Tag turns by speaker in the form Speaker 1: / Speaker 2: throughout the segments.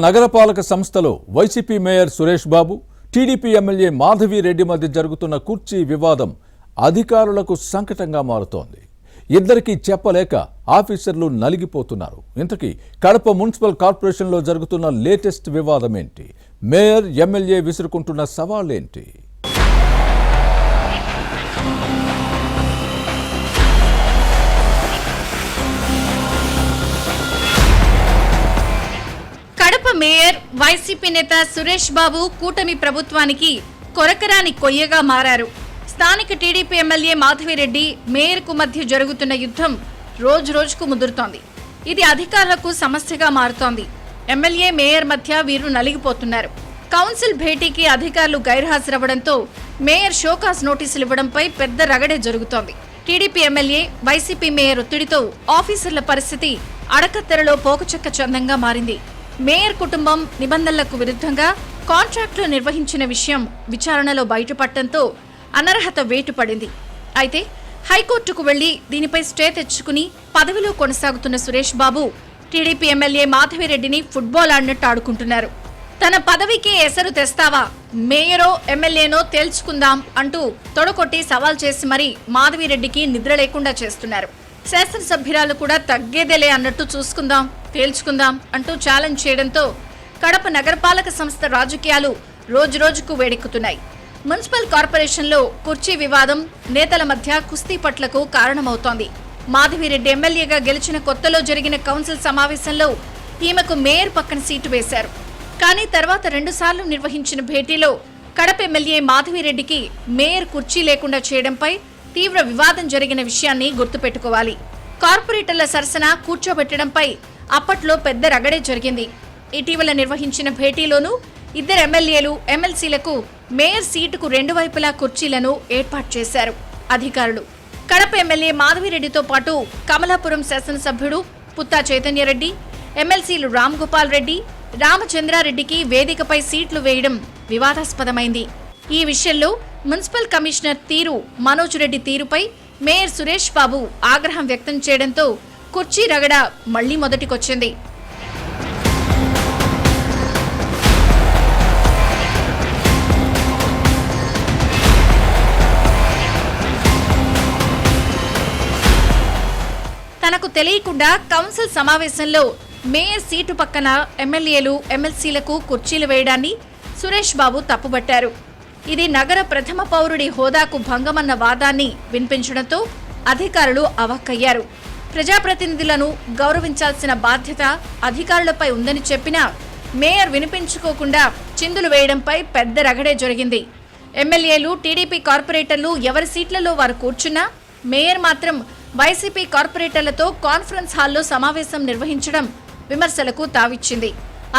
Speaker 1: నగరపాలక సంస్థలో YCP mayor Suresh Babu, TDP MLA Madhavi Reddy మధ్య జరుగుతున్న కుర్చీ వివాదం అధికారులకు సంకటంగా మారుతోంది. ఇద్దరికీ చెప్పలేక ఆఫీసర్లు నలిగిపోతున్నారు. ఇంతకీ కడప మున్సిపల్ కార్పొరేషన్లో జరుగుతున్న లేటెస్ట్ వివాదం ఏంటి? మేయర్, ఎమ్మెల్యే విసురుకుంటున్న సవాళ్లేంటి?
Speaker 2: కడప మేయర్ వైసీపీ నేత సురేష్ బాబు కూటమి ప్రభుత్వానికి కొరకరాని కొయ్యగా మారారు. స్థానిక టీడీపీ ఎమ్మెల్యే మాధవిరెడ్డి, మేయర్కు మధ్య జరుగుతున్న యుద్ధం రోజు రోజుకు ముదురుతోంది. ఇది అధికారులకు సమస్యగా మారుతోంది. ఎమ్మెల్యే, మేయర్ మధ్య వీరు నలిగిపోతున్నారు. కౌన్సిల్ భేటీకి అధికారులు గైర్హాజరవ్వడంతో మేయర్ షోకాజ్ నోటీసులు ఇవ్వడంపై పెద్ద రగడే జరుగుతోంది. టీడీపీ ఎమ్మెల్యే, వైసీపీ మేయర్ ఒత్తిడితో ఆఫీసర్ల పరిస్థితి అడకత్తెరలో పోకచెక్క చందంగా మారింది. మేయర్ కుటుంబం నిబంధనలకు విరుద్ధంగా కాంట్రాక్టులు నిర్వహించిన విషయం విచారణలో బయటపడటంతో అనర్హత వేటు పడింది. అయితే హైకోర్టుకు వెళ్లి దీనిపై స్టే తెచ్చుకుని పదవిలో కొనసాగుతున్న Suresh Babu TDP MLA మాధవిరెడ్డిని football ఆడినట్టు ఆడుకుంటున్నారు. తన పదవికి ఎసరు తెస్తావా, మేయరో ఎమ్మెల్యేనో తేల్చుకుందాం అంటూ తొడకొట్టి సవాల్ చేసి మరీ మాధవిరెడ్డికి నిద్ర లేకుండా చేస్తున్నారు. శాసనసభ్యురాలు కూడా తగ్గేదేలే అన్నట్టు చూసుకుందాం, తేల్చుకుందాం అంటూ ఛాలెంజ్ చేయడంతో కడప నగరపాలక సంస్థ రాజకీయాలు రోజురోజుకు వేడెక్కుతున్నాయి. మున్సిపల్ కార్పొరేషన్లో కుర్చీ వివాదం నేతల మధ్య కుస్తీ పట్లకు కారణమవుతోంది. మాధవిరెడ్డి ఎమ్మెల్యేగా గెలిచిన కొత్తలో జరిగిన కౌన్సిల్ సమావేశంలో ఈమెకు మేయర్ పక్కన సీటు వేశారు. కానీ తర్వాత 2 సార్లు నిర్వహించిన భేటీలో కడప ఎమ్మెల్యే మాధవిరెడ్డికి మేయర్ కుర్చీ లేకుండా చేయడంపై తీవ్ర వివాదం జరిగిన విషయాన్ని గుర్తుపెట్టుకోవాలి. కార్పొరేటర్ల సరసన కూర్చోబెట్టడంపై అప్పట్లో పెద్ద రగడే జరిగింది. ఇటీవల నిర్వహించిన భేటీలోనూ ఇద్దరు ఎమ్మెల్యేలు, ఎమ్మెల్సీలకు మేయర్ సీటుకు 2 వైపులా కుర్చీలను ఏర్పాటు చేశారు అధికారులు. కడప ఎమ్మెల్యే మాధవిరెడ్డితో పాటు కమలాపురం శాసనసభ్యుడు పుత్తా చైతన్యరెడ్డి, ఎమ్మెల్సీలు రామ్ గోపాల్ రెడ్డి, రామచంద్రారెడ్డికి వేదికపై సీట్లు వేయడం వివాదాస్పదమైంది. ఈ విషయంలో మున్సిపల్ కమిషనర్ మనోజ్ రెడ్డి తీరుపై మేయర్ సురేష్ బాబు ఆగ్రహం వ్యక్తం చేయడంతో కుర్చీ రగడ మళ్లీ మొదటికొచ్చింది. తనకు తెలియకుండా కౌన్సిల్ సమావేశంలో మేయర్ సీటు పక్కన ఎమ్మెల్యేలు, ఎమ్మెల్సీలకు కుర్చీలు వేయడాన్ని సురేష్ బాబు తప్పుబట్టారు. ఇది నగర ప్రథమ పౌరుడి హోదాకు భంగమన్న వాదాన్ని వినిపించడంతో అధికారులు అవాక్కయ్యారు. ప్రజాప్రతినిధులను గౌరవించాల్సిన బాధ్యత అధికారులపై ఉందని చెప్పినా మేయర్ వినిపించుకోకుండా చిందులు వేయడంపై పెద్ద రగడే జరిగింది. ఎమ్మెల్యేలు, టీడీపీ కార్పొరేటర్లు ఎవరి సీట్లలో వారు కూర్చున్నా మేయర్ మాత్రం వైసీపీ కార్పొరేటర్లతో కాన్ఫరెన్స్ హాల్లో సమావేశం నిర్వహించడం విమర్శలకు తావిచ్చింది.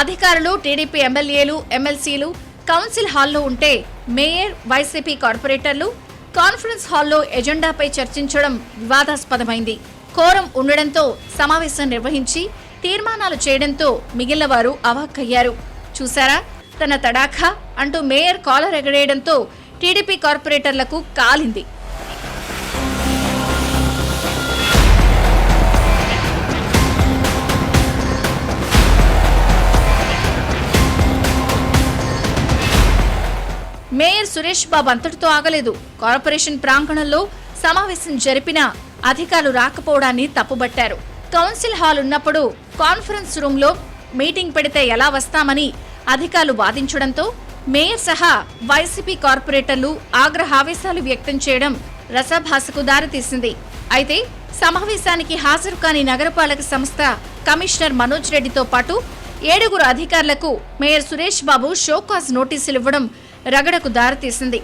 Speaker 2: అధికారులు, టీడీపీ ఎమ్మెల్యేలు, ఎమ్మెల్సీలు కౌన్సిల్ హాల్లో ఉంటే మేయర్, వైసీపీ కార్పొరేటర్లు కాన్ఫరెన్స్ హాల్లో ఎజెండాపై చర్చించడం వివాదాస్పదమైంది. కోరం ఉండడంతో సమావేశం నిర్వహించి తీర్మానాలు చేయడంతో మిగిలిన వారు అవాక్కయ్యారు. చూసారా తన తడాఖా అంటూ మేయర్ కాలర్ ఎగరేయడంతో టీడీపీ కార్పొరేటర్లకు కాలింది. మేయర్ సురేష్ బాబు అంతటితో ఆగలేదు. కార్పొరేషన్ ప్రాంగణంలో సమావేశం జరిపిన అధికారులు రాకపోవడాన్ని తప్పుబట్టారు. కౌన్సిల్ హాల్ ఉన్నప్పుడు కాన్ఫరెన్స్ రూమ్లో మీటింగ్ పెడితే ఎలా వస్తామని అధికారులు వాదించడంతో మేయర్ సహా వైసీపీ కార్పొరేటర్లు ఆగ్రహావేశాలు వ్యక్తం చేయడం రసభాసకు దారితీసింది. అయితే సమావేశానికి హాజరు కాని నగరపాలక సంస్థ కమిషనర్ మనోజ్ రెడ్డితో పాటు 7 అధికారులకు మేయర్ సురేష్ బాబు షోకాజ్ నోటీసులు ఇవ్వడం రగడకు దారితీసింది.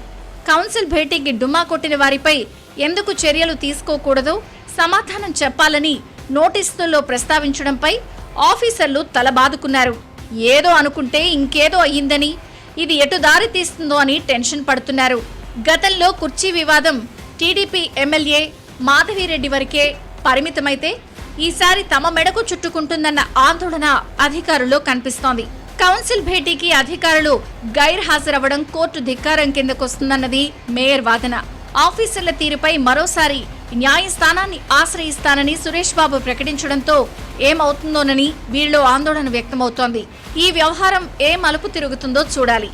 Speaker 2: కౌన్సిల్ భేటీకి డుమ్మా కొట్టిన వారిపై ఎందుకు చర్యలు తీసుకోకూడదో సమాధానం చెప్పాలని నోటీసుల్లో ప్రస్తావించడంపై ఆఫీసర్లు తలబాదుకున్నారు. ఏదో అనుకుంటే ఇంకేదో అయ్యిందని, ఇది ఎటు దారి తీస్తుందో అని టెన్షన్ పడుతున్నారు. గతంలో కుర్చీ వివాదం టీడీపీ ఎమ్మెల్యే మాధవిరెడ్డి వరకే పరిమితమైతే ఈసారి తమ మెడకు చుట్టుకుంటుందన్న ఆందోళన అధికారుల్లో కనిపిస్తోంది. కౌన్సిల్ భేటీకి అధికారులు గైర్హాజరవ్వడం కోర్టు ధిక్కారం కిందకొస్తుందన్నది మేయర్ వాదన. ఆఫీసర్ల తీరుపై మరోసారి న్యాయస్థానాన్ని ఆశ్రయిస్తానని సురేష్ బాబు ప్రకటించడంతో ఏమవుతుందోనని వీరిలో ఆందోళన వ్యక్తమవుతోంది. ఈ వ్యవహారం ఏ మలుపు తిరుగుతుందో చూడాలి.